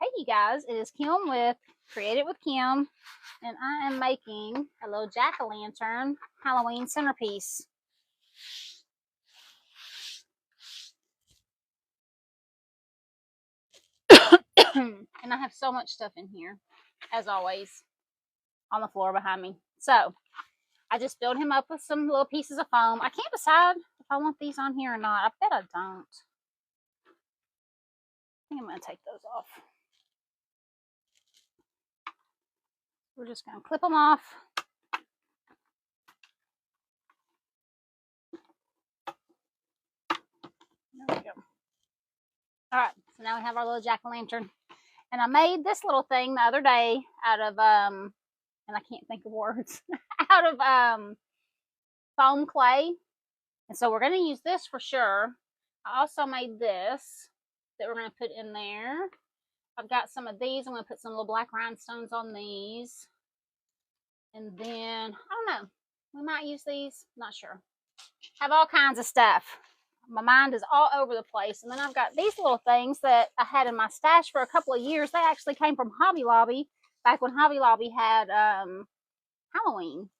Hey you guys, it is Kim with Create It with Kim, and I am making a little jack-o'-lantern Halloween centerpiece. And I have so much stuff in here, as always, on the floor behind me. So I just filled him up with some little pieces of foam. I can't decide if I want these on here or not. I bet I don't. I think I'm going to take those off. We're just going to clip them off. There we go. All right, so now we have our little jack-o'-lantern. And I made this little thing the other day out of, and I can't think of words, out of foam clay. And so we're going to use this for sure. I also made this that we're going to put in there. I've got some of these. I'm going to put some little black rhinestones on these. And then, I don't know, we might use these. Not sure. Have all kinds of stuff. My mind is all over the place. And then I've got these little things that I had in my stash for a couple of years. They actually came from Hobby Lobby back when Hobby Lobby had Halloween.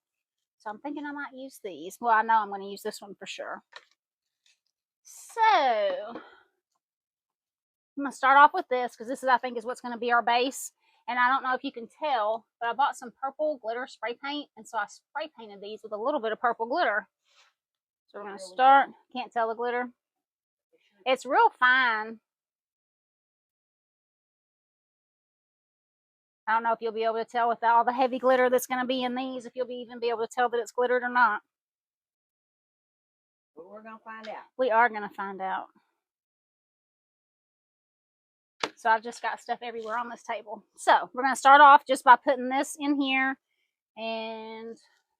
So I'm thinking I might use these. Well, I know I'm going to use this one for sure. So I'm going to start off with this because this is, I think, is what's going to be our base. And I don't know if you can tell, but I bought some purple glitter spray paint. And so I spray painted these with a little bit of purple glitter. So we're going to start. Can't tell the glitter. It's real fine. I don't know if you'll be able to tell with all the heavy glitter that's going to be in these, if you'll even be able to tell that it's glittered or not. But we're going to find out. We are going to find out. So I've just got stuff everywhere on this table. So we're going to start off just by putting this in here. And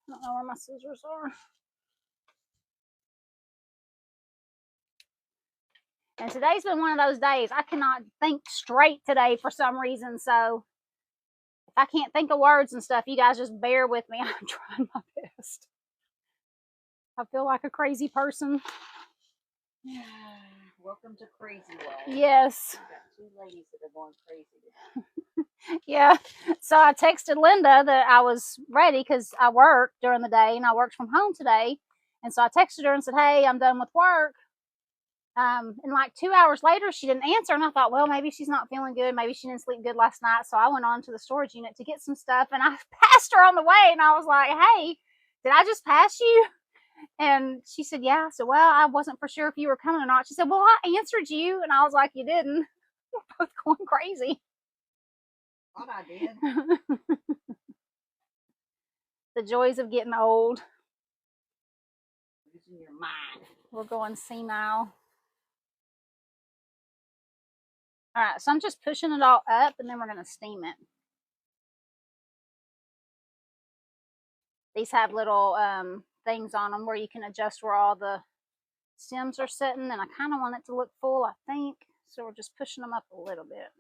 I don't know where my scissors are. And today's been one of those days. I cannot think straight today for some reason. So if I can't think of words and stuff, you guys just bear with me. I'm trying my best. I feel like a crazy person. Welcome to Crazy World. Yes. We've got two ladies that are going crazy today. Yeah. So I texted Linda that I was ready because I worked during the day and I worked from home today. And so I texted her and said, hey, I'm done with work. And like 2 hours later, she didn't answer. And I thought, well, maybe she's not feeling good. Maybe she didn't sleep good last night. So I went on to the storage unit to get some stuff. And I passed her on the way. And I was like, hey, did I just pass you? And she said, yeah. I said, well, I wasn't for sure if you were coming or not. She said, well, I answered you. And I was like, you didn't. We're both going crazy. Thought I did. The joys of getting old. Losing your mind. We're going senile. All right, so I'm just pushing it all up, and then we're going to steam it. These have little things on them where you can adjust where all the stems are sitting, and I kind of want it to look full, I think. So we're just pushing them up a little bit.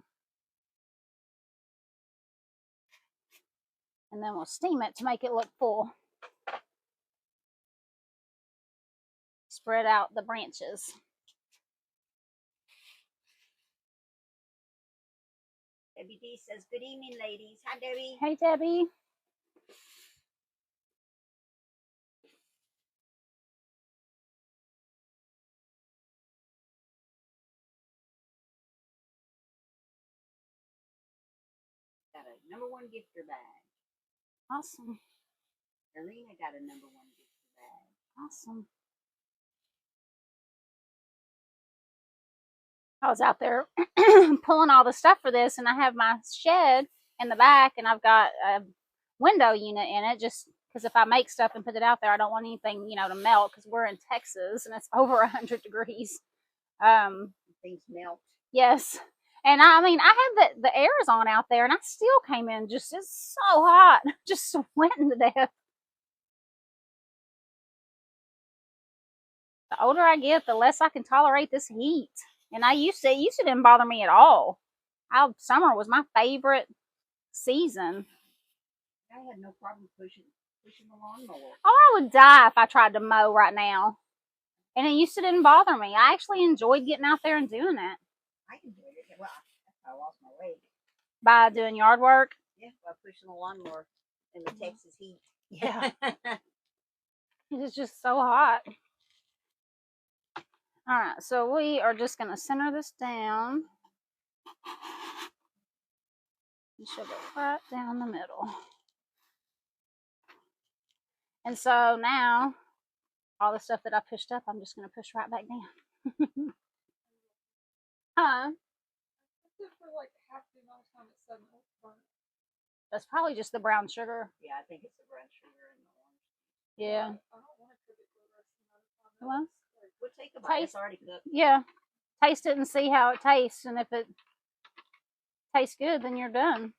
And then we'll steam it to make it look full. Spread out the branches. Debbie D says, good evening, ladies. Hi, Debbie. Hey, Debbie. Got a #1 gifter bag. Awesome. Arena got a #1 gifter bag. Awesome. I was out there pulling all the stuff for this, and I have my shed in the back, and I've got a window unit in it just because if I make stuff and put it out there, I don't want anything, you know, to melt because we're in Texas and it's over 100 degrees. Things melt. Yes. And I mean, I had the air is on out there, and I still came in just, it's so hot, just sweating to death. The older I get, the less I can tolerate this heat. And it used to didn't bother me at all. Summer was my favorite season. I had no problem pushing the lawnmower. Oh, I would die if I tried to mow right now. And it used to didn't bother me. I actually enjoyed getting out there and doing it. I enjoyed it. Well, that's how I lost my leg. by doing yard work. Yeah, by pushing the lawnmower in the Texas heat. Yeah. It's just so hot. All right, so we are just going to center this down. And shove it right down the middle. And so now, all the stuff that I pushed up, I'm just going to push right back down. Huh? That's probably just the brown sugar. Yeah, I think it's the brown sugar and the orange. Yeah. Well, we'll take a bite. It's already cooked. Yeah. Taste it and see how it tastes. And if it tastes good, then you're done.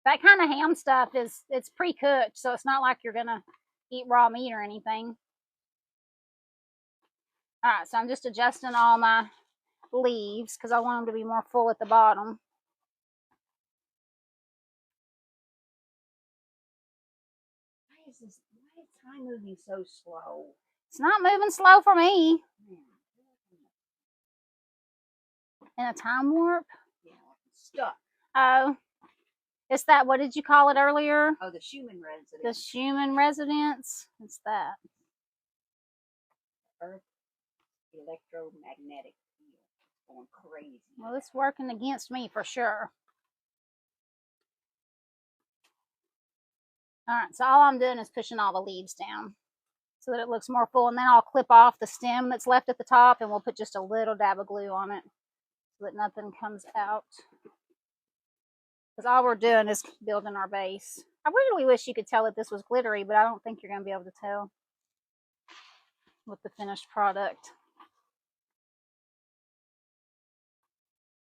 That kind of ham stuff it's pre-cooked, so it's not like you're going to eat raw meat or anything. All right, so I'm just adjusting all my leaves because I want them to be more full at the bottom. Why is time moving so slow? It's not moving slow for me. In a time warp? Yeah, stuck. Oh, it's that, what did you call it earlier? Oh, the Schumann residence. The Schumann residence? It's that. Earth electromagnetic field. It's going crazy. Well, it's working against me for sure. All right, so all I'm doing is pushing all the leaves down so that it looks more full, and then I'll clip off the stem that's left at the top, and we'll put just a little dab of glue on it so that nothing comes out. Because all we're doing is building our base. I really wish you could tell that this was glittery, but I don't think you're going to be able to tell with the finished product.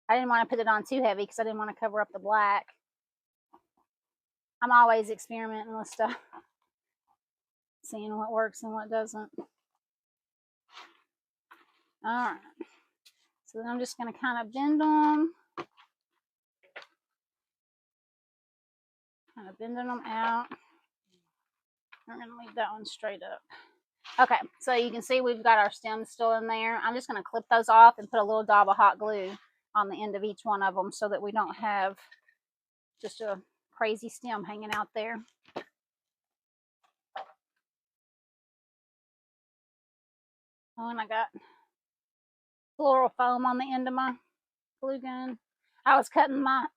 I didn't want to put it on too heavy because I didn't want to cover up the black. I'm always experimenting with stuff, seeing what works and what doesn't. All right. So then I'm just going to kind of bend them. Kind of bending them out. We're going to leave that one straight up. Okay, so you can see we've got our stems still in there. I'm just going to clip those off and put a little dab of hot glue on the end of each one of them so that we don't have just a crazy stem hanging out there. Oh, and I got floral foam on the end of my glue gun. I was cutting my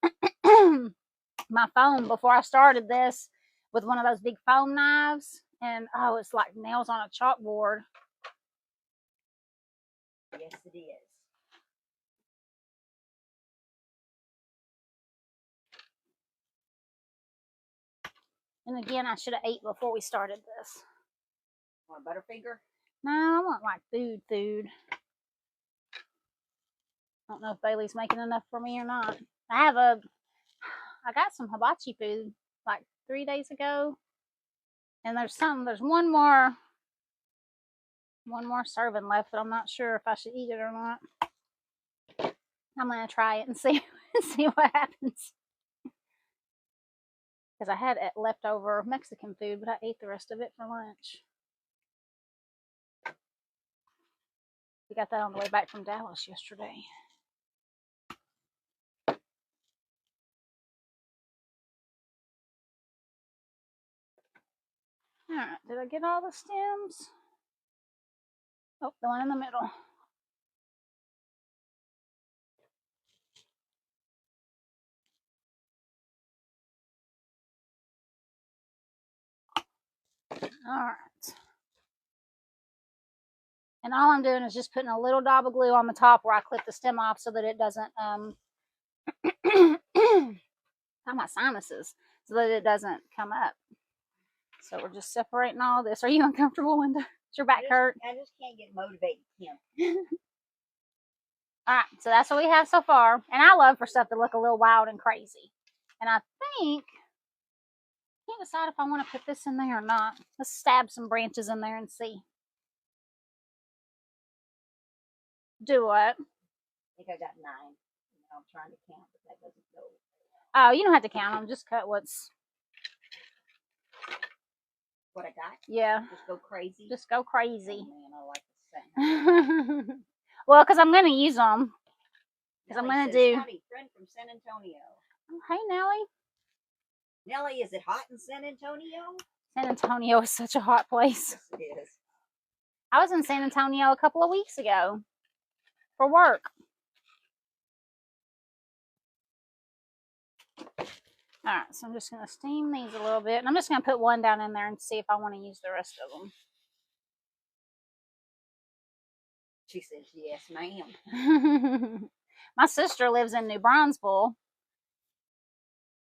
my foam before I started this with one of those big foam knives, and oh, it's like nails on a chalkboard. Yes, it is. And again, I should have ate before we started this. Want a Butterfinger? No, I want like food. I don't know if Bailey's making enough for me or not. I got some hibachi food like 3 days ago. And there's one more serving left, but I'm not sure if I should eat it or not. I'm gonna try it and see what happens. Because I had leftover Mexican food, but I ate the rest of it for lunch. We got that on the way back from Dallas yesterday. All right, did I get all the stems? Oh, the one in the middle. All right. And all I'm doing is just putting a little dab of glue on the top where I clip the stem off so that it doesn't, my sinuses, so that it doesn't come up. So we're just separating all this. Are you uncomfortable, Linda? Does your back hurt? I just can't get motivated, Kim. All right, so that's what we have so far. And I love for stuff to look a little wild and crazy. And I think, I can't decide if I want to put this in there or not. Let's stab some branches in there and see. Do what? I think I got 9. I'm trying to count, but that doesn't go. Oh, you don't have to count them. Just cut what I got? Yeah. Just go crazy? Just go crazy. Oh, man, I like the sound. Well, because I'm going to use them. Because I'm Nellie going to says, do... howdy, friend from San Antonio. Oh, hey, Nellie. Nellie, is it hot in San Antonio? San Antonio is such a hot place. Yes, it is. I was in San Antonio a couple of weeks ago for work. All right, so I'm just going to steam these a little bit. And I'm just going to put one down in there and see if I want to use the rest of them. She says, yes, ma'am. My sister lives in New Brunswick.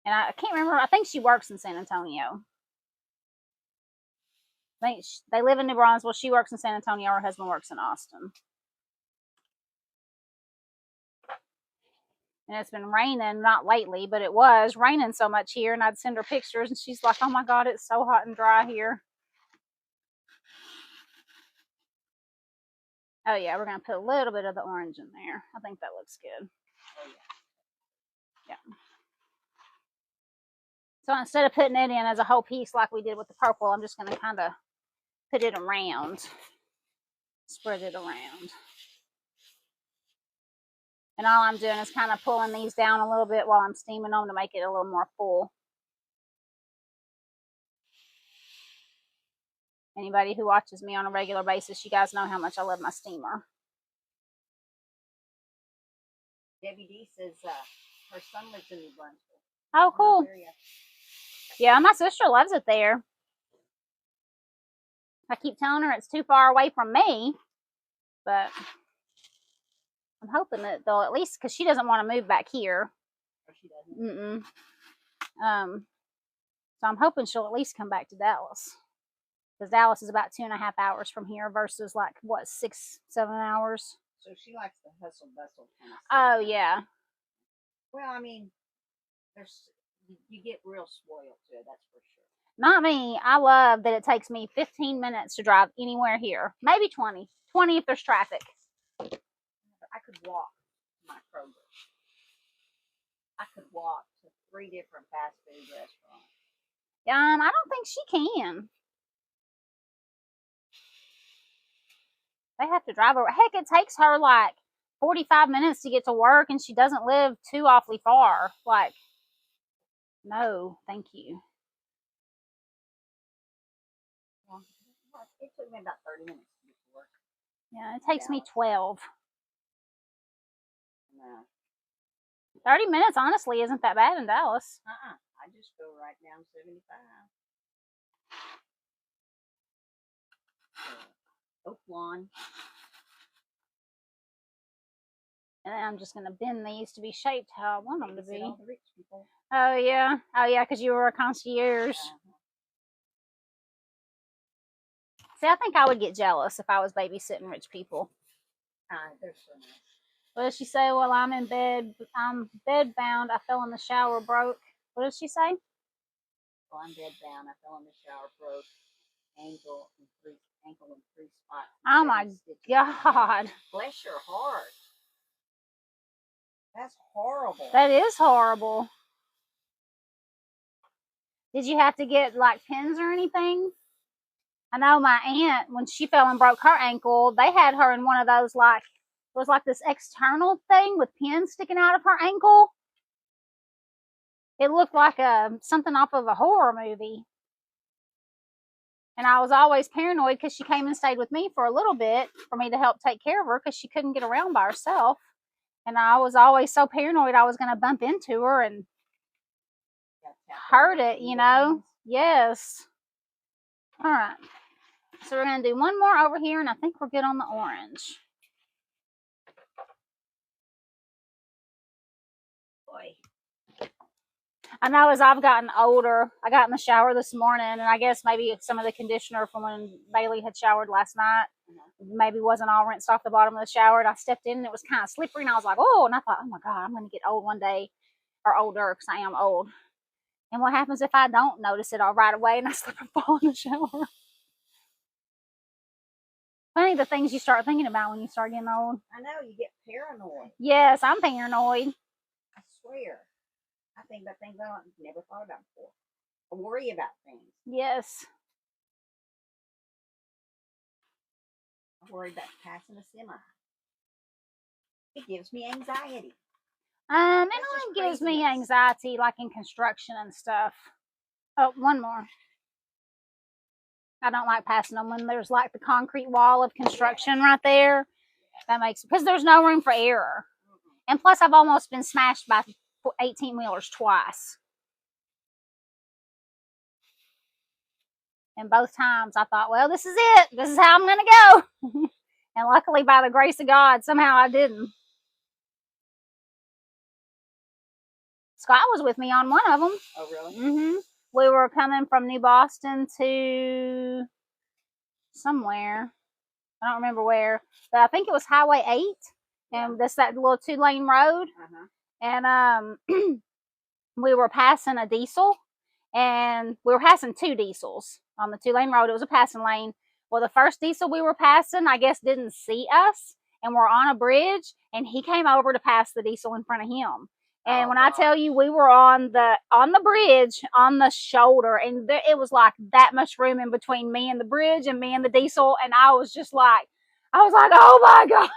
And I can't remember. I think she works in San Antonio. I think they live in New Brunswick. She works in San Antonio. Her husband works in Austin. And it's been raining, not lately, but it was raining so much here. And I'd send her pictures, and she's like, oh my God, it's so hot and dry here. Oh, yeah, we're going to put a little bit of the orange in there. I think that looks good. Yeah. So instead of putting it in as a whole piece like we did with the purple, I'm just going to kind of put it around. Spread it around. And all I'm doing is kind of pulling these down a little bit while I'm steaming them to make it a little more full. Anybody who watches me on a regular basis, you guys know how much I love my steamer. Debbie D says her son lives in New Brunswick. Oh, cool. Yeah, my sister loves it there. I keep telling her it's too far away from me, but I'm hoping that they'll at least, because she doesn't want to move back here. Or she doesn't. So I'm hoping she'll at least come back to Dallas. Because Dallas is about 2.5 hours from here versus like, what, 6, 7 hours? So she likes the hustle bustle kind of stuff. Oh, yeah. Well, I mean, you get real spoiled too, that's for sure. Not me. I love that it takes me 15 minutes to drive anywhere here. Maybe 20. 20 if there's traffic. I could walk to my Kroger. I could walk to 3 different fast food restaurants. I don't think she can. They have to drive over. Heck, it takes her like 45 minutes to get to work, and she doesn't live too awfully far. Like, no, thank you. Well, it took me about 30 minutes to get to work. Yeah, it takes me 12. No. 30 minutes, honestly, isn't that bad in Dallas. I just go right down 75. Oak Lawn. And then I'm just going to bend these to be shaped how I want them to be. All the rich people. Oh, yeah. Oh, yeah, because you were a concierge. See, I think I would get jealous if I was babysitting rich people. They're so nice. What does she say? Well, I'm in bed. I'm bed bound. I fell in the shower, broke. What does she say? Well, I'm bed bound. I fell in the shower, broke ankle in 3 spots. Oh my God. Bless your heart. That's horrible. That is horrible. Did you have to get like pins or anything? I know my aunt, when she fell and broke her ankle, they had her in one of those like, it was like this external thing with pins sticking out of her ankle. It looked like something off of a horror movie. And I was always paranoid because she came and stayed with me for a little bit for me to help take care of her because she couldn't get around by herself. And I was always so paranoid I was going to bump into her and hurt it, you know? Yes. All right. So we're going to do one more over here, and I think we're good on the orange. Boy. I know as I've gotten older, I got in the shower this morning, and I guess maybe some of the conditioner from when Bailey had showered last night maybe wasn't all rinsed off the bottom of the shower, and I stepped in, and it was kind of slippery, and I was like, oh, and I thought, oh my God, I'm going to get old one day, or older, because I am old. And what happens if I don't notice it all right away, and I slip and fall in the shower? Funny the things you start thinking about when you start getting old. I know, you get paranoid. Yes, I'm paranoid. I swear. I think about things I never thought about before. I worry about things. Yes. I worry about passing a semi. It gives me anxiety. It That's just only gives me craziness. anxiety, like in construction and stuff. Oh, one more. I don't like passing them when there's like the concrete wall of construction right there. That makes, because there's no room for error. And plus, I've almost been smashed by 18-wheelers twice. And both times I thought, well, this is it. This is how I'm going to go. And luckily, by the grace of God, somehow I didn't. Scott was with me on one of them. Oh, really? Mm-hmm. We were coming from New Boston to somewhere. I don't remember where, but I think it was Highway 8, and that's that little 2-lane road. And we were passing a diesel, and we were passing 2 diesels on the 2-lane road. It was a passing lane. Well, the first diesel we were passing, I guess, didn't see us, and we're on a bridge, and he came over to pass the diesel in front of him. And when I tell you, we were on the bridge on the shoulder, and it was like that much room in between me and the bridge and me and the diesel, and I was like, oh my God.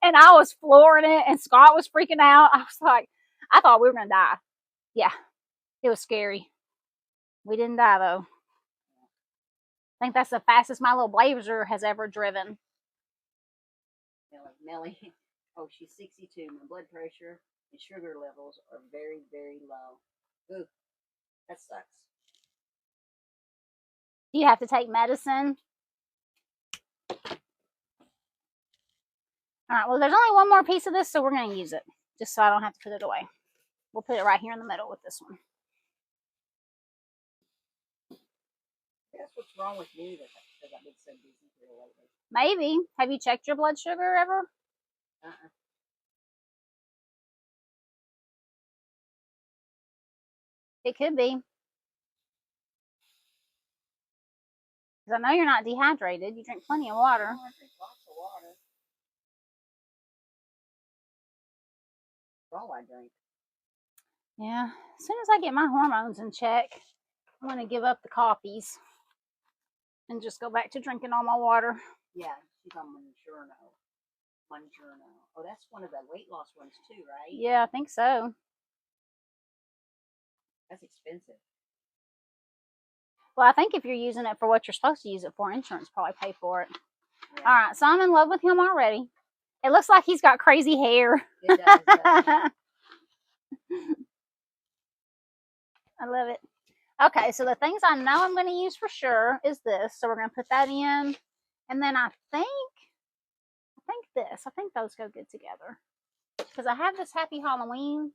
And I was flooring it, and Scott was freaking out. I was like, I thought we were going to die. Yeah, it was scary. We didn't die, though. I think that's the fastest my little Blazer has ever driven. Melly. Oh, she's 62. My blood pressure and sugar levels are very, very low. Ooh, that sucks. Do you have to take medicine? All right, well, there's only one more piece of this, so we're going to use it, just so I don't have to put it away. We'll put it right here in the middle with this one. That's what's wrong with me, because I've been so busy here lately. Maybe. Have you checked your blood sugar ever? It could be. Because I know you're not dehydrated. You drink plenty of water. Oh, I drink lots of water. That's all I drink. Yeah. As soon as I get my hormones in check, I'm going to give up the coffees and just go back to drinking all my water. Yeah, she's on Monjurno. Oh, that's one of the weight loss ones too, right? Yeah, I think so. That's expensive. Well, I think if you're using it for what you're supposed to use it for, insurance probably pay for it. Yeah. All right, so I'm in love with him already. It looks like he's got crazy hair. It does. I love it. Okay, so the things I know I'm going to use for sure is this. So we're going to put that in. And then I think those go good together. Because I have this Happy Halloween,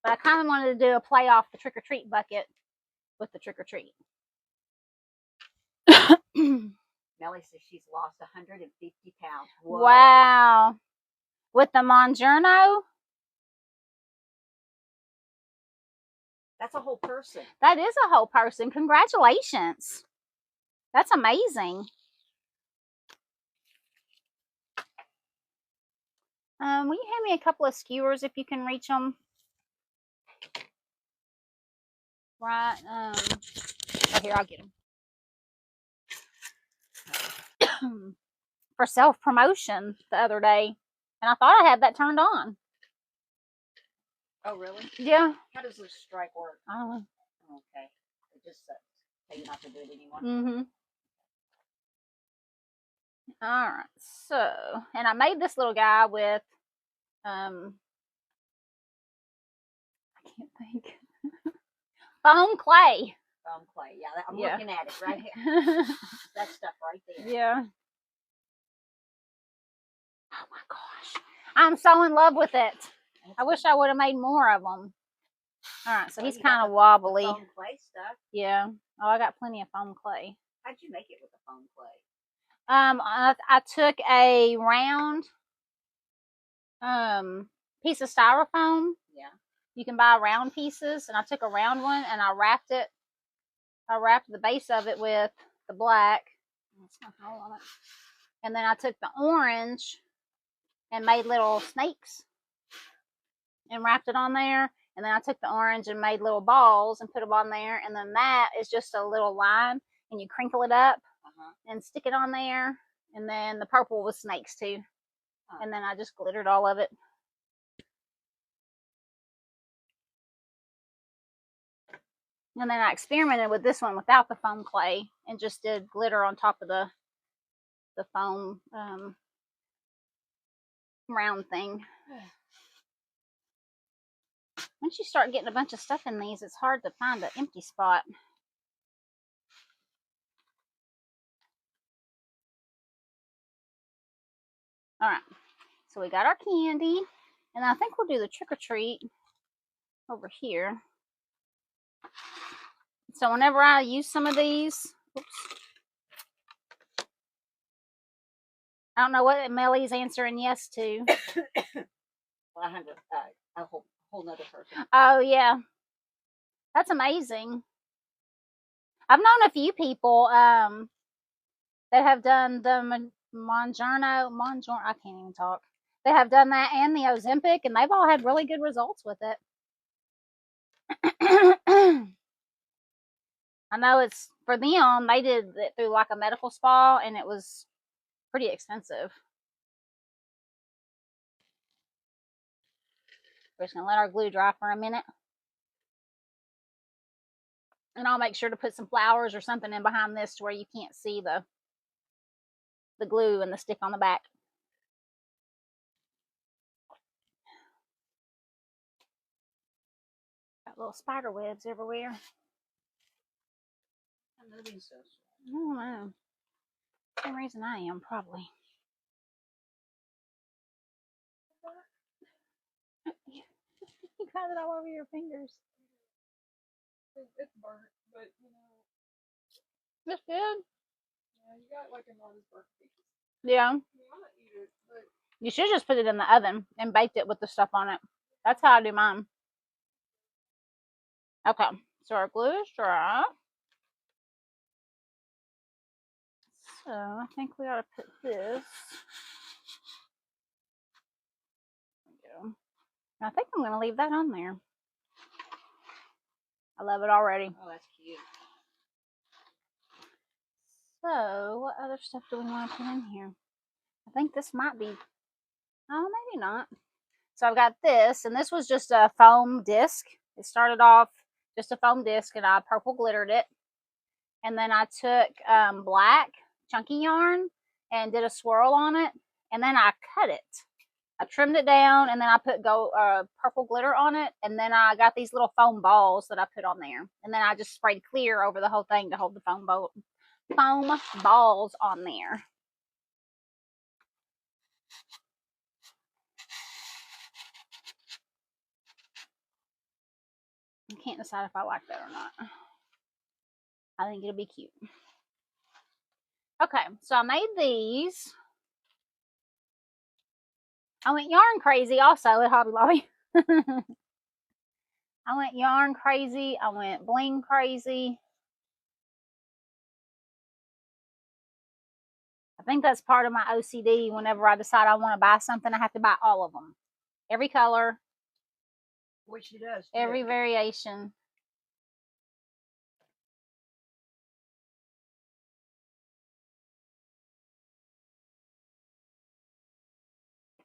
but I kind of wanted to do a play off the trick-or-treat bucket with the trick-or-treat. Melly says she's lost 150 pounds. Whoa. Wow. With the Monjurno? That's a whole person. That is a whole person. Congratulations. That's amazing. Will you hand me a couple of skewers if you can reach them? Right. Oh, here, I'll get them. For self-promotion the other day. And I thought I had that turned on. Oh, really? Yeah. How does this strike work? I don't know. Okay. It just tell you not to do it anymore. Mm-hmm. All right. So, and I made this little guy with, I can't think. Foam clay. Foam clay. Yeah, I'm looking at it right here. That stuff right there. Yeah. Oh my gosh. I'm so in love with it. I wish I would have made more of them. All right, so he's kind of wobbly. Foam clay stuff. Yeah. Oh, I got plenty of foam clay. How'd you make it with the foam clay? I took a round piece of styrofoam. Yeah. You can buy round pieces, and I took a round one and I wrapped the base of it with the black. That's not hole on it. And then I took the orange and made little snakes and wrapped it on there. And then I took the orange and made little balls and put them on there. And then that is just a little line, and you crinkle it up and stick it on there. And then the purple was snakes too. And then I just glittered all of it. And then I experimented with this one without the foam clay and just did glitter on top of the foam round thing. Once you start getting a bunch of stuff in these, it's hard to find an empty spot. All right, so we got our candy, and I think we'll do the trick or treat over here. So whenever I use some of these, oops, I don't know what Mellie's answering yes to. Well, I have a whole nother person. Oh yeah, that's amazing. I've known a few people that have done the Monjourno, I can't even talk. They have done that and the Ozempic, and they've all had really good results with it. I know it's for them, they did it through like a medical spa, and it was pretty expensive. We're just gonna let our glue dry for a minute. And I'll make sure to put some flowers or something in behind this to where you can't see the glue and the stick on the back. Got little spider webs everywhere. I'm moving so slow. I don't know. For some reason I am, probably. You got it all over your fingers. It's burnt, but you know. That's good. Yeah, you got like a not as burnt piece. Yeah. I mean, I'm not eat it, but You should just put it in the oven and baked it with the stuff on it. That's how I do mine. Okay, so our glue is dry. So I think we ought to put this. There we go. I think I'm going to leave that on there. I love it already. Oh, that's cute. So what other stuff do we want to put in here? I think this might be, oh, maybe not. So I've got this, and this was just a foam disc. It started off just a foam disc, and I purple glittered it. And then I took black chunky yarn and did a swirl on it, and then I cut it. I trimmed it down, and then I put purple glitter on it, and then I got these little foam balls that I put on there, and then I just sprayed clear over the whole thing to hold the foam balls on there. I can't decide if I like that or not. I think it'll be cute. Okay, so I made these. I went yarn crazy also at Hobby Lobby. I went yarn crazy. I went bling crazy. I think that's part of my OCD. Whenever I decide I want to buy something, I have to buy all of them. Every color. Which she does. Every variation.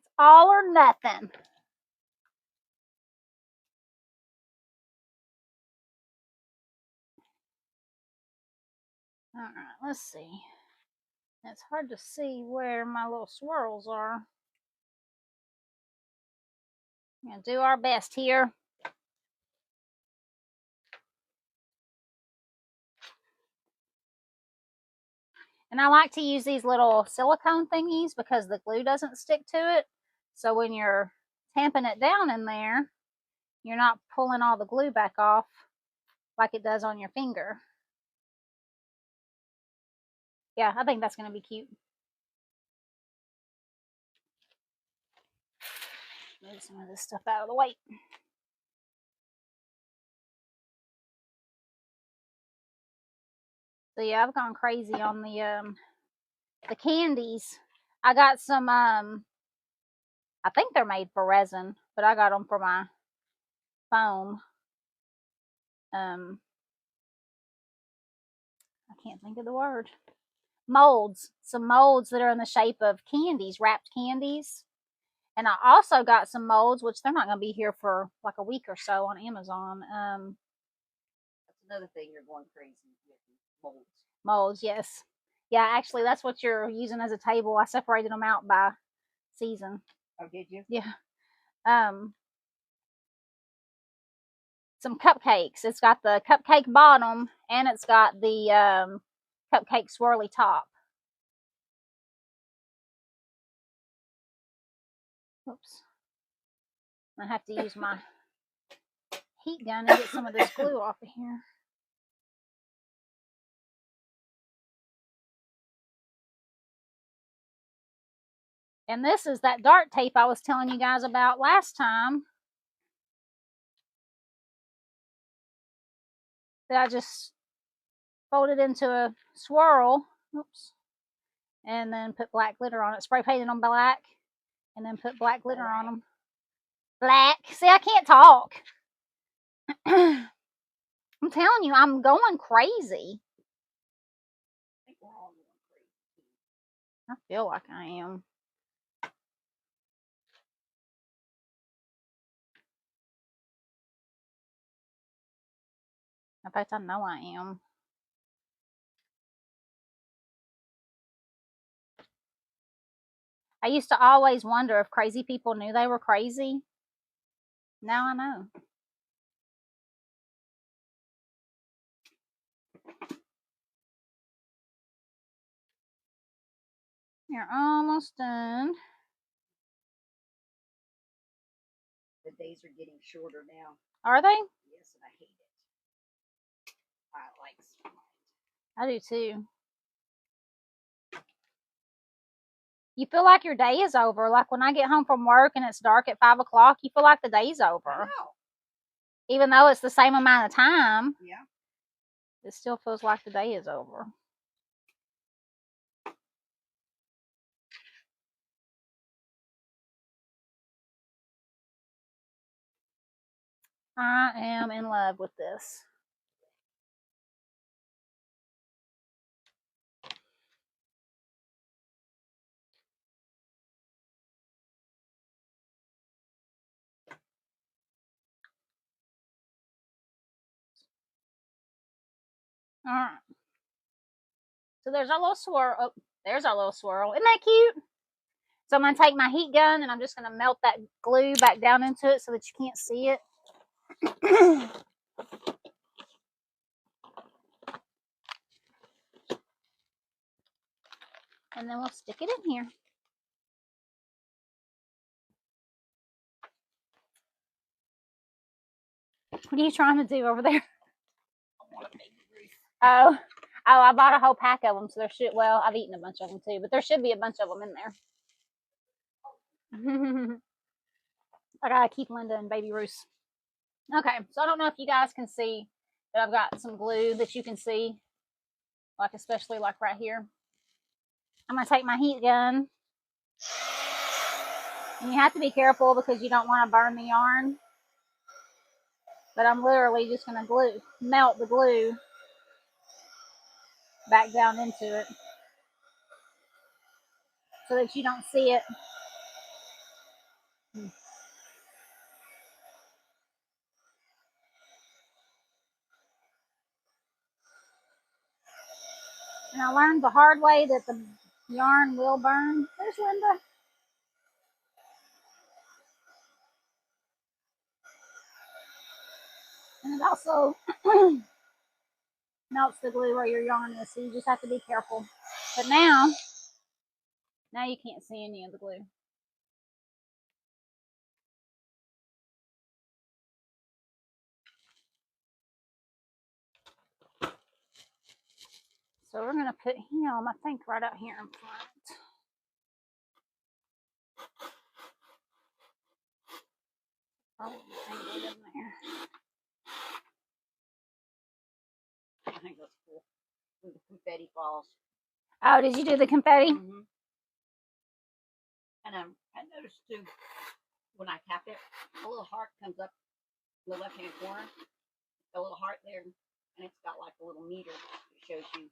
It's all or nothing. All right, let's see. It's hard to see where my little swirls are. We're going to do our best here. And I like to use these little silicone thingies because the glue doesn't stick to it. So when you're tamping it down in there, you're not pulling all the glue back off like it does on your finger. Yeah, I think that's going to be cute. Move some of this stuff out of the way. So yeah, I've gone crazy on the candies. I got some I think they're made for resin, but I got them for my foam. I can't think of the word. Molds. Some molds that are in the shape of candies, wrapped candies. And I also got some molds, which they're not going to be here for like a week or so on Amazon. another thing you're going crazy with molds. Molds, yes. Yeah, actually, that's what you're using as a table. I separated them out by season. Oh, did you? Yeah. Some cupcakes. It's got the cupcake bottom and it's got the cupcake swirly top. Oops. I have to use my heat gun to get some of this glue off of here. And this is that dart tape I was telling you guys about last time. That I just folded into a swirl. Oops. And then put black glitter on it. Spray painted on black. And then put black glitter on them. Black. See, I can't talk. I'm telling you, I'm going crazy. I think we're all going crazy. I feel like I am. In fact, I know I am. I used to always wonder if crazy people knew they were crazy. Now I know. You're almost done. The days are getting shorter now. Are they? Yes, and I hate it. I like sunlight. I do too. You feel like your day is over. Like when I get home from work and it's dark at 5 o'clock, you feel like the day's over. I know. Even though it's the same amount of time, Yeah. it still feels like the day is over. I am in love with this. All right. So there's our little swirl. Oh, there's our little swirl. Isn't that cute? So I'm going to take my heat gun and I'm just going to melt that glue back down into it so that you can't see it. And then we'll stick it in here. What are you trying to do over there? I want to make Ruth. Oh, I bought a whole pack of them, so there should, well, I've eaten a bunch of them too, but there should be a bunch of them in there. I gotta keep Linda and baby Ruth. Okay, so I don't know if you guys can see, but I've got some glue that you can see, like especially like right here. I'm gonna take my heat gun, and you have to be careful because you don't want to burn the yarn. But I'm literally just gonna melt the glue back down into it so that you don't see it. And I learned the hard way that the yarn will burn. There's Linda. And it also melts the glue where your yarn is, so you just have to be careful. But now you can't see any of the glue. So we're gonna put him, I think, right out here in front. Probably angled in there. I think that's cool. When the confetti falls. Oh, did you do the confetti? Mm-hmm. And I noticed too, when I tap it, a little heart comes up in the left-hand corner. A little heart there, and it's got like a little meter that shows you.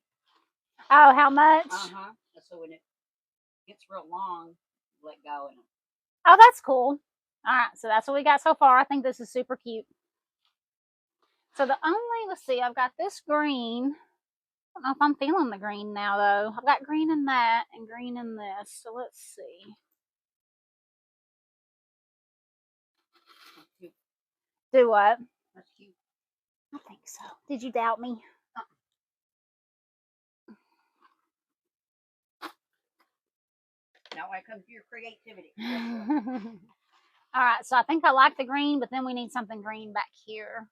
Oh, how much? Uh-huh. So when it gets real long, you let go. And oh, that's cool. All right, so that's what we got so far. I think this is super cute. So the only, let's see, I've got this green. I don't know if I'm feeling the green now though. I've got green in that and green in this. So let's see. Do what? That's cute. I think so. Did you doubt me? Now I come to your creativity. All right, so I think I like the green, but then we need something green back here.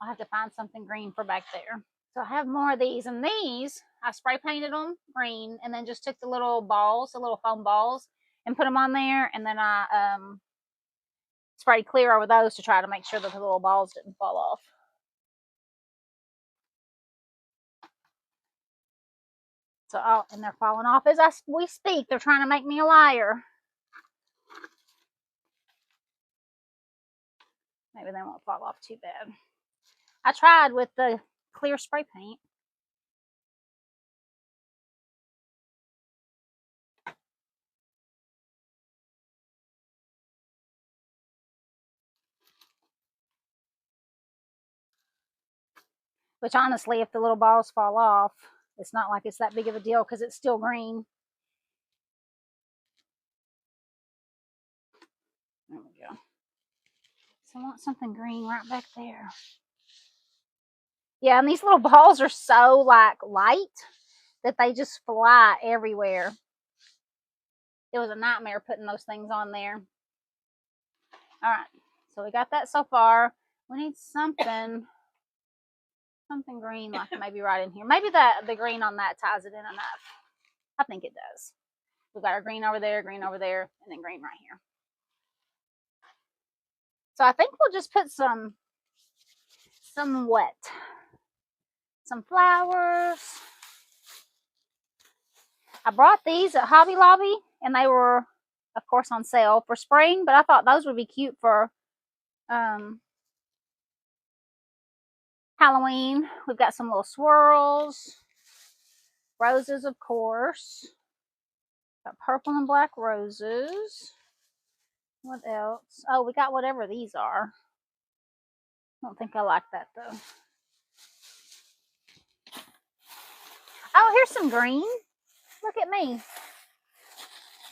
I'll have to find something green for back there. So I have more of these, and these, I spray painted them green, and then just took the little balls, the little foam balls, and put them on there, and then I sprayed clear over those to try to make sure that the little balls didn't fall off. So, oh, and they're falling off as we speak. They're trying to make me a liar. Maybe they won't fall off too bad. I tried with the clear spray paint. Which honestly, if the little balls fall off, it's not like it's that big of a deal because it's still green. There we go. So I want something green right back there. Yeah, and these little balls are so like light that they just fly everywhere. It was a nightmare putting those things on there. All right, so we got that so far. We need something green, like maybe right in here. Maybe the green on that ties it in enough. I think it does. We've got our green over there, and then green right here. So I think we'll just put some wet, some flowers. I brought these at Hobby Lobby, and they were, of course, on sale for spring, but I thought those would be cute for Halloween. We've got some little swirls, roses, of course. Got purple and black roses. What else? Oh, we got whatever these are. I don't think I like that though. Oh, here's some green. Look at me.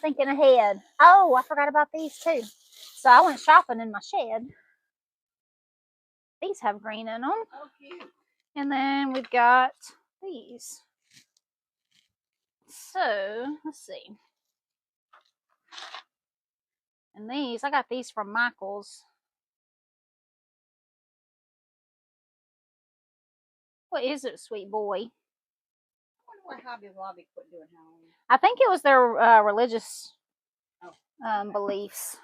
Thinking ahead. Oh, I forgot about these too. So I went shopping in my shed. These have green in them. Oh, cute. And then we've got these. So, let's see. And these, I got these from Michael's. What is it, sweet boy? I wonder why Hobby Lobby quit doing Halloween. I think it was their religious beliefs.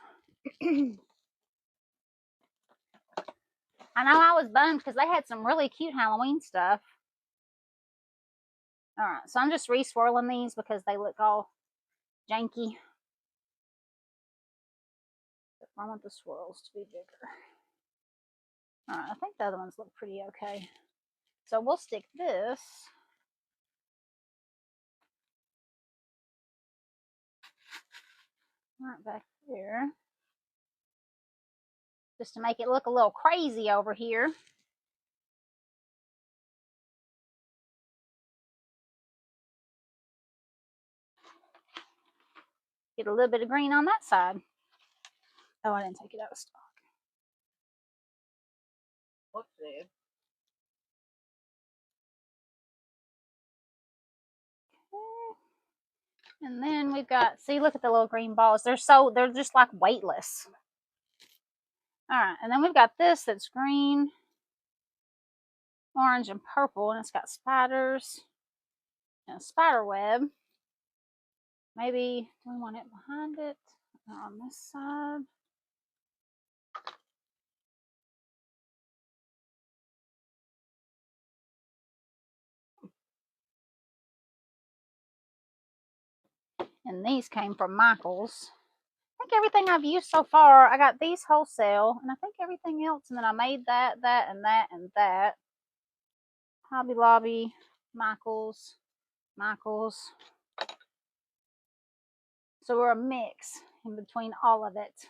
I know I was bummed because they had some really cute Halloween stuff. All right, so I'm just re-swirling these because they look all janky. I want the swirls to be bigger. All right, I think the other ones look pretty okay. So we'll stick this right back there, just to make it look a little crazy over here. Get a little bit of green on that side. Oh, I didn't take it out of stock. Whoopsie. And then we've got, see, look at the little green balls. They're just like weightless. All right, and then we've got this that's green, orange, and purple, and it's got spiders and a spider web. Maybe we want it behind it or on this side. And these came from Michael's. I think everything I've used so far, I got these wholesale, and I think everything else, and then I made that, and that. Hobby Lobby, Michael's. So we're a mix in between all of it.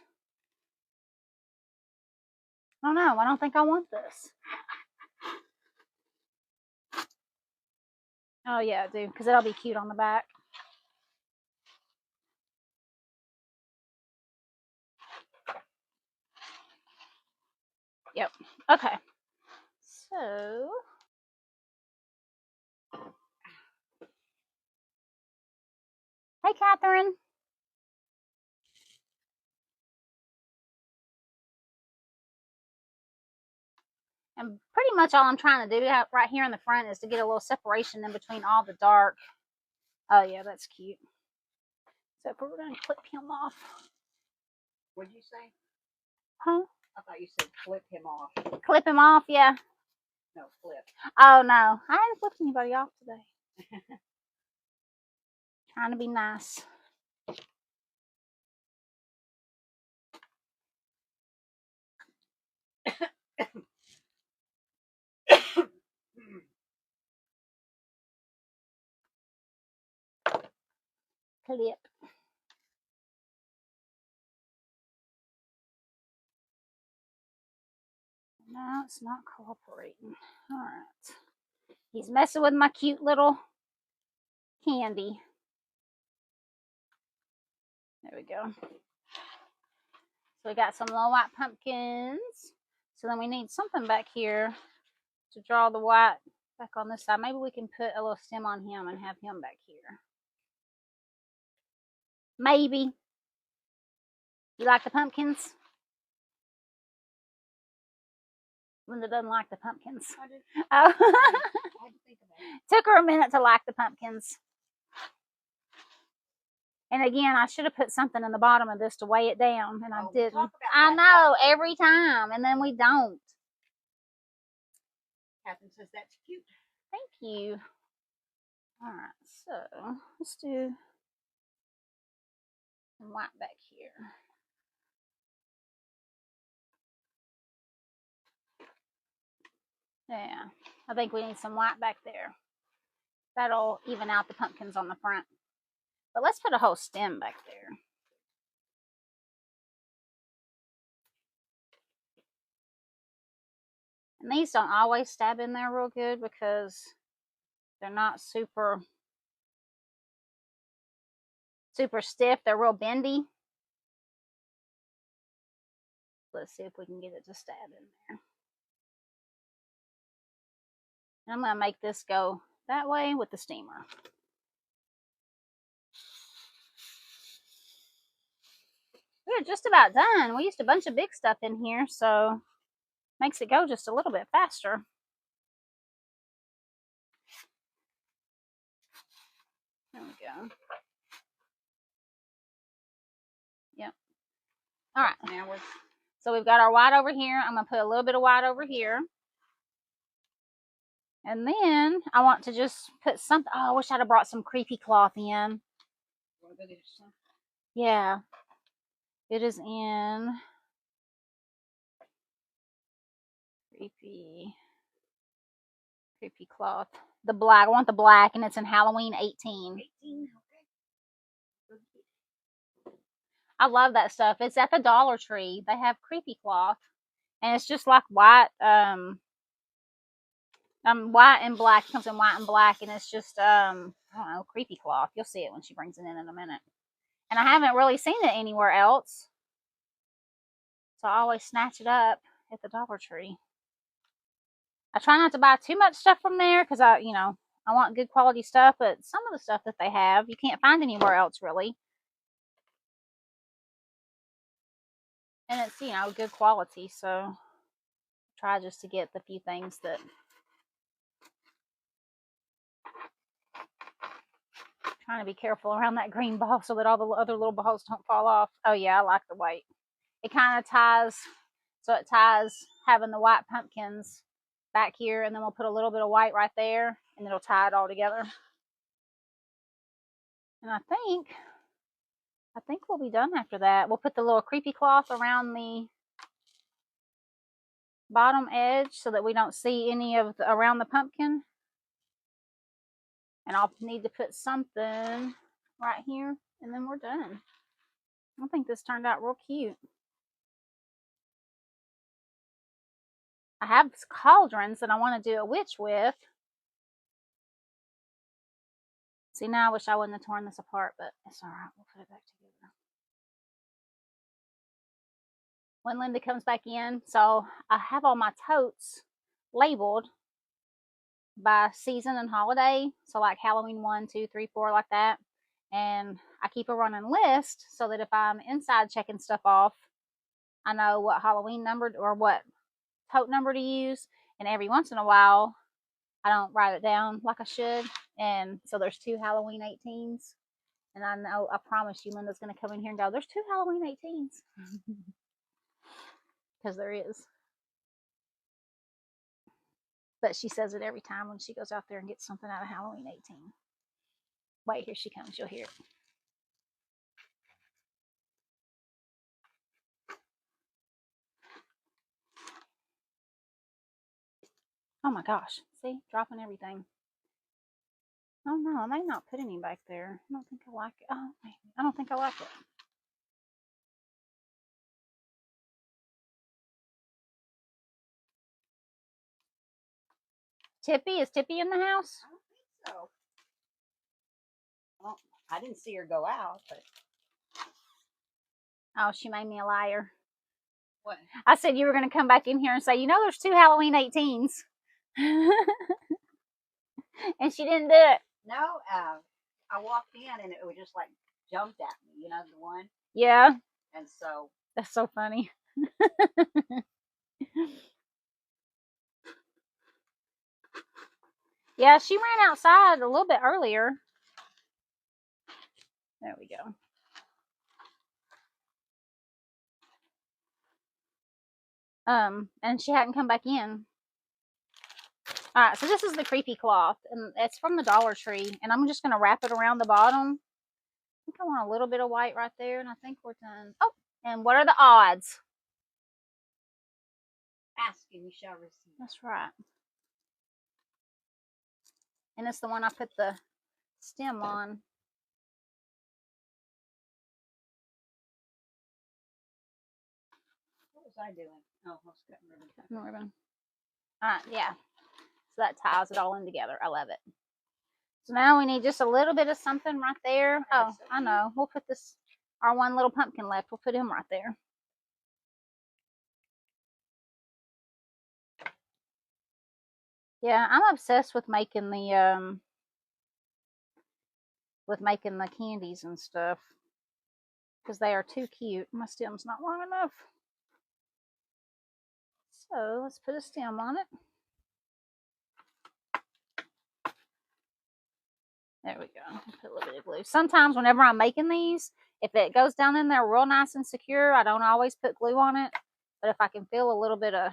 I don't know. I don't think I want this. Oh yeah, do, because that'll be cute on the back. Yep. Okay. So hey, Catherine. And pretty much all I'm trying to do right here in the front is to get a little separation in between all the dark. Oh yeah, that's cute. So we're going to clip him off. What'd you say? Huh? I thought you said flip him off. Clip him off, yeah. No, flip. Oh no, I haven't flipped anybody off today. Trying to be nice. Clip. No, it's not cooperating. All right. He's messing with my cute little candy. There we go. So we got some little white pumpkins. So then we need something back here to draw the white back on this side. Maybe we can put a little stem on him and have him back here. Maybe. You like the pumpkins? Linda doesn't like the pumpkins. I did. Oh. I had to think about it. Took her a minute to like the pumpkins. And again, I should have put something in the bottom of this to weigh it down, and I didn't. I know, every time, and then we don't. Catherine says that's cute. Thank you. All right, so let's do some white back here. Yeah, I think we need some white back there. That'll even out the pumpkins on the front. But let's put a whole stem back there. And these don't always stab in there real good because they're not super stiff. They're real bendy. Let's see if we can get it to stab in there. And I'm going to make this go that way with the steamer. We're just about done. We used a bunch of big stuff in here, so makes it go just a little bit faster. There we go. Yep. All right. Now we're... So we've got our white over here. I'm going to put a little bit of white over here. And then I want to just put something. Oh, I wish I'd have brought some creepy cloth in. Want to go get some? Yeah. It is in creepy cloth. The black. I want the black, and it's in Halloween 18. 18, okay. I love that stuff. It's at the Dollar Tree. They have creepy cloth, and it's just like white. White and black. It comes in white and black, and it's just I don't know, creepy cloth. You'll see it when she brings it in a minute. And I haven't really seen it anywhere else, so I always snatch it up at the Dollar Tree. I try not to buy too much stuff from there because I want good quality stuff, but some of the stuff that they have you can't find anywhere else really. And it's, good quality, so try just to get the few things that trying to be careful around that green ball so that all the other little balls don't fall off. Oh yeah, I like the white. It kind of ties, so it ties having the white pumpkins back here, and then we'll put a little bit of white right there, and it'll tie it all together. And I think we'll be done after that. We'll put the little creepy cloth around the bottom edge so that we don't see any of around the pumpkin. And I'll need to put something right here, and then we're done. I think this turned out real cute. I have cauldrons that I want to do a witch with. See, now I wish I wouldn't have torn this apart, but it's all right. We'll put it back together. When Linda comes back in, so I have all my totes labeled by season and holiday. So like Halloween 1, 2, 3, 4, like that. And I keep a running list so that if I'm inside checking stuff off, I know what Halloween number or what tote number to use. And every once in a while, I don't write it down like I should. And so there's 2 Halloween 18s. And I know, I promise you, Linda's going to come in here and go, there's 2 Halloween 18s. Because there is. But she says it every time when she goes out there and gets something out of Halloween 18. Wait, here she comes. You'll hear it. Oh my gosh. See? Dropping everything. Oh no, I may not put any back there. I don't think I like it. Oh, maybe. I don't think I like it. Tippy? Is Tippy in the house? I don't think so. Well, I didn't see her go out, but. Oh, she made me a liar. What? I said you were going to come back in here and say, you know, there's 2 Halloween 18s. And she didn't do it. No, I walked in and it was just like jumped at me, you know, the one. Yeah. And so. That's so funny. Yeah, she ran outside a little bit earlier. There we go. And she hadn't come back in. All right, so this is the creepy cloth, and it's from the Dollar Tree, and I'm just going to wrap it around the bottom. I think I want a little bit of white right there, and I think we're done. Oh, and what are the odds? Ask and you shall receive. That's right. And it's the one I put the stem on. What was I doing? Oh, I was cutting ribbon. Ribbon. All right, yeah. So that ties it all in together. I love it. So now we need just a little bit of something right there. Oh, I know. We'll put this, our one little pumpkin left. We'll put him right there. Yeah, I'm obsessed with making the candies and stuff because they are too cute. My stem's not long enough. So let's put a stem on it. There we go. Put a little bit of glue. Sometimes whenever I'm making these, if it goes down in there real nice and secure, I don't always put glue on it. But if I can feel a little bit of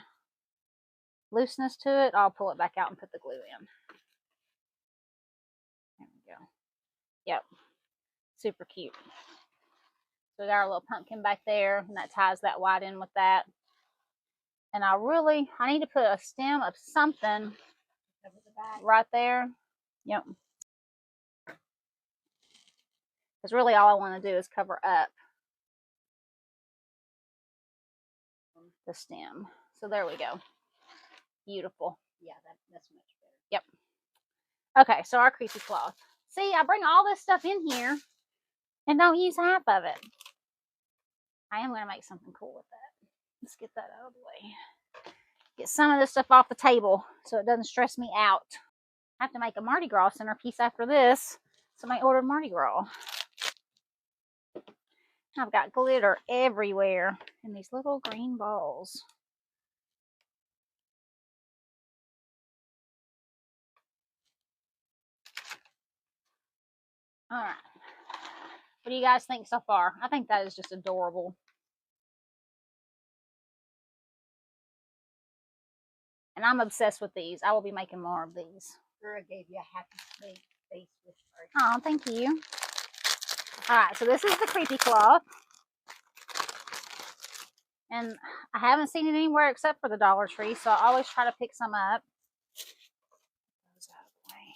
looseness to it, I'll pull it back out and put the glue in. There we go. Yep. Super cute. So we got our little pumpkin back there, and that ties that white in with that. And I need to put a stem of something right there. Yep. Because really all I want to do is cover up the stem. So there we go. Beautiful. Yeah, that's much better. Yep. Okay, so our creepy cloth. See, I bring all this stuff in here and don't use half of it. I am going to make something cool with that. Let's get that out of the way. Get some of this stuff off the table so it doesn't stress me out. I have to make a Mardi Gras centerpiece after this. Somebody ordered Mardi Gras. I've got glitter everywhere in these little green balls. All right. What do you guys think so far? I think that is just adorable. And I'm obsessed with these. I will be making more of these. Girl gave you a happy face with her. Oh, thank you. All right, so this is the creepy cloth. And I haven't seen it anywhere except for the Dollar Tree, so I always try to pick some up. Those out of the way.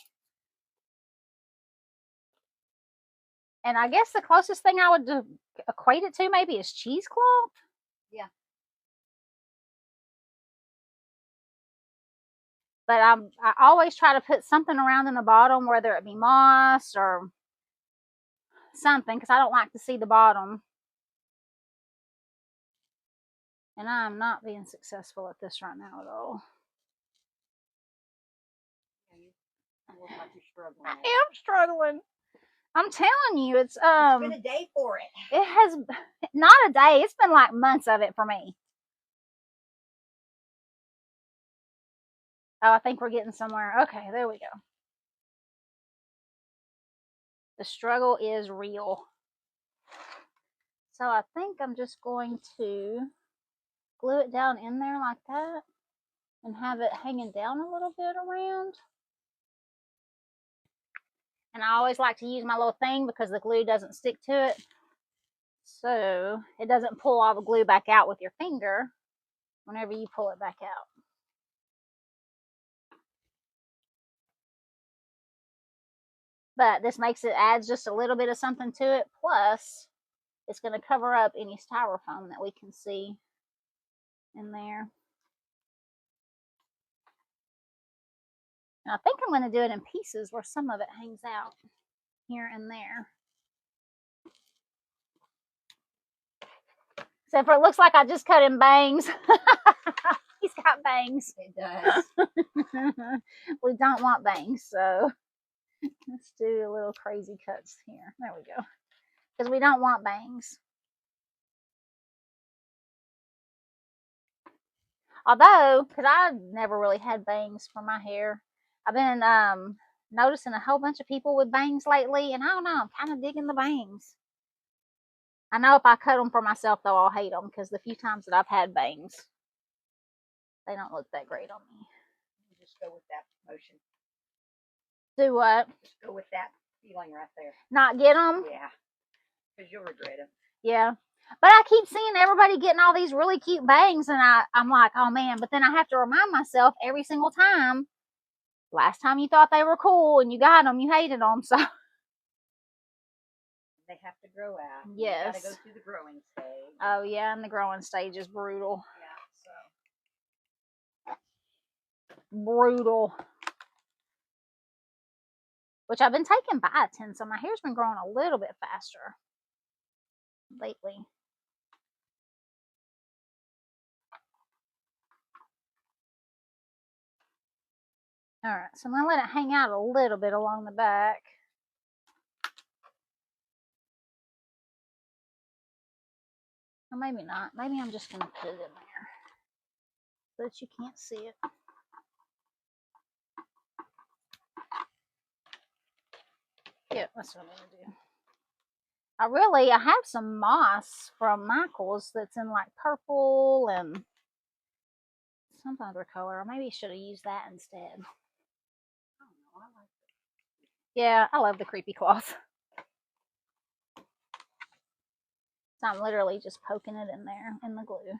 And I guess the closest thing I would equate it to maybe is cheesecloth. Yeah. But I always try to put something around in the bottom, whether it be moss or something, because I don't like to see the bottom. And I'm not being successful at this right now at all. Yeah, you look like you're struggling. I am struggling. I'm telling you, it's been a day for it. It has not a day. It's been like months of it for me. Oh, I think we're getting somewhere. Okay, there we go. The struggle is real. So I think I'm just going to glue it down in there like that and have it hanging down a little bit around. And I always like to use my little thing because the glue doesn't stick to it. So it doesn't pull all the glue back out with your finger whenever you pull it back out. But this makes it, adds just a little bit of something to it. Plus, it's going to cover up any styrofoam that we can see in there. And I think I'm going to do it in pieces where some of it hangs out here and there. Except for it looks like I just cut him bangs. He's got bangs. It does. We don't want bangs, so let's do a little crazy cuts here. There we go. Because we don't want bangs. Although, because I never really had bangs for my hair, I've been noticing a whole bunch of people with bangs lately, and I don't know, I'm kind of digging the bangs. I know if I cut them for myself, though, I'll hate them, because the few times that I've had bangs, they don't look that great on me. Just go with that motion. Do what? Just go with that feeling right there. Not get them? Yeah. Because you'll regret them. Yeah. But I keep seeing everybody getting all these really cute bangs, and I'm like, oh man, but then I have to remind myself every single time, last time you thought they were cool and you got them, you hated them, so. They have to grow out. Yes. You gotta go through the growing stage. Oh yeah, and the growing stage is brutal. Yeah, so. Brutal. Which I've been taking biotin, so my hair's been growing a little bit faster lately. All right, so I'm gonna let it hang out a little bit along the back. Or maybe not. Maybe I'm just gonna put it in there so that you can't see it. Yeah, that's what I'm gonna do. I have some moss from Michael's that's in like purple and some other color. Or maybe I should have used that instead. I don't know. I like it. Yeah, I love the creepy cloth. So I'm literally just poking it in there in the glue.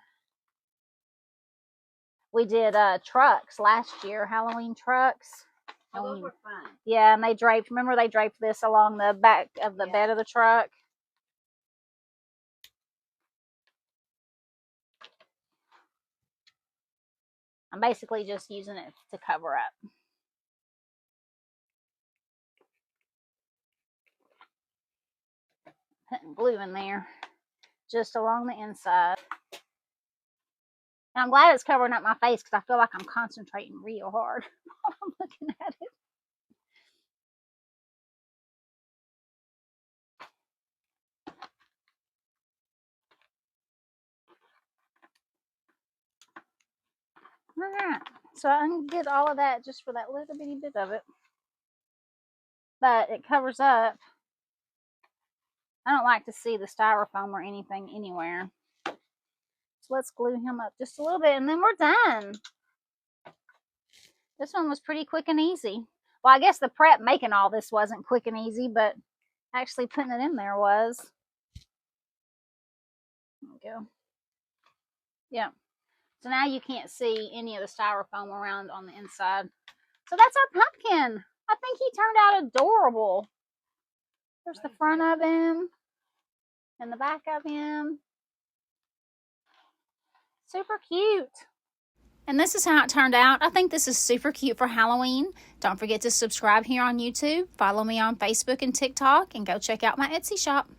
We did trucks last year, Halloween trucks. Oh, those were fun. Yeah, and they draped, remember they draped this along the back of the bed of the truck? I'm basically just using it to cover up. Putting glue in there, just along the inside. And I'm glad it's covering up my face because I feel like I'm concentrating real hard while I'm looking at it. Alright, so I did all of that just for that little bitty bit of it. But it covers up. I don't like to see the styrofoam or anything anywhere. So let's glue him up just a little bit and then we're done. This one was pretty quick and easy. Well, I guess the prep making all this wasn't quick and easy, but actually putting it in there was. There we go. Yeah. So now you can't see any of the styrofoam around on the inside. So that's our pumpkin. I think he turned out adorable. There's the front of him and the back of him. Super cute. And this is how it turned out. I think this is super cute for Halloween. Don't forget to subscribe here on YouTube, follow me on Facebook and TikTok, and go check out my Etsy shop.